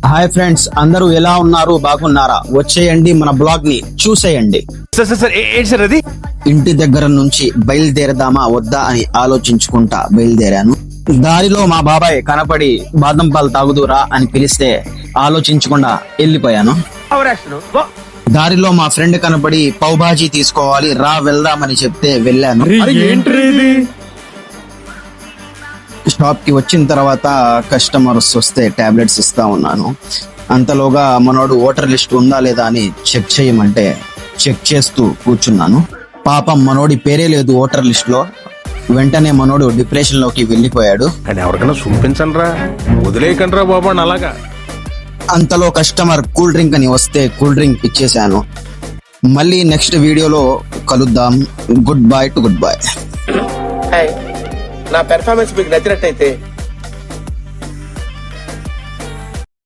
Hi friends, అందరూ ఎలా ఉన్నారు? బాగున్నారా? వచ్చేయండి, మన బ్లాగ్ ని చూసేయండి. ఏంటి సార్ అది? ఇంటి దగ్గర నుంచి బయలుదేరదామా వద్దా అని ఆలోచించుకుంటా బయలుదేరాను. దారిలో మా బాబాయ్ కనపడి బాదం పాలు తాగుదురా అని పిలిస్తే ఆలోచించకుండా వెళ్ళిపోయాను. దారిలో మా ఫ్రెండ్ కనపడి పౌభాజీ తీసుకోవాలి రా వెళ్దామని చెప్తే వెళ్ళాను. షాప్ కి వచ్చిన తర్వాత కస్టమర్స్ వస్తే టాబ్లెట్స్ ఇస్తా ఉన్నాను. అంతలోగా మనోడు ఓటర్ లిస్ట్ ఉందా లేదా అని చెక్ చేయమంటే చెక్ చేస్తూ కూర్చున్నాను. పాపం మనోడి పేరే లేదు ఓటర్ లిస్ట్ లో. వెంటనే మనోడు డిప్రెషన్ లోకి వెళ్ళిపోయాడు. అని ఎవరికైనా చూపించండి రా, వదిలేయకండి రా బాబు అని అలాగా. అంతలో కస్టమర్ కూల్ డ్రింక్ అని వస్తే కూల్ డ్రింక్ ఇచ్చేసాను. మళ్ళీ నెక్స్ట్ వీడియోలో కలుద్దాం. Good bye to good bye. నా పెర్ఫార్మెన్స్ మీకు నచ్చినట్టయితే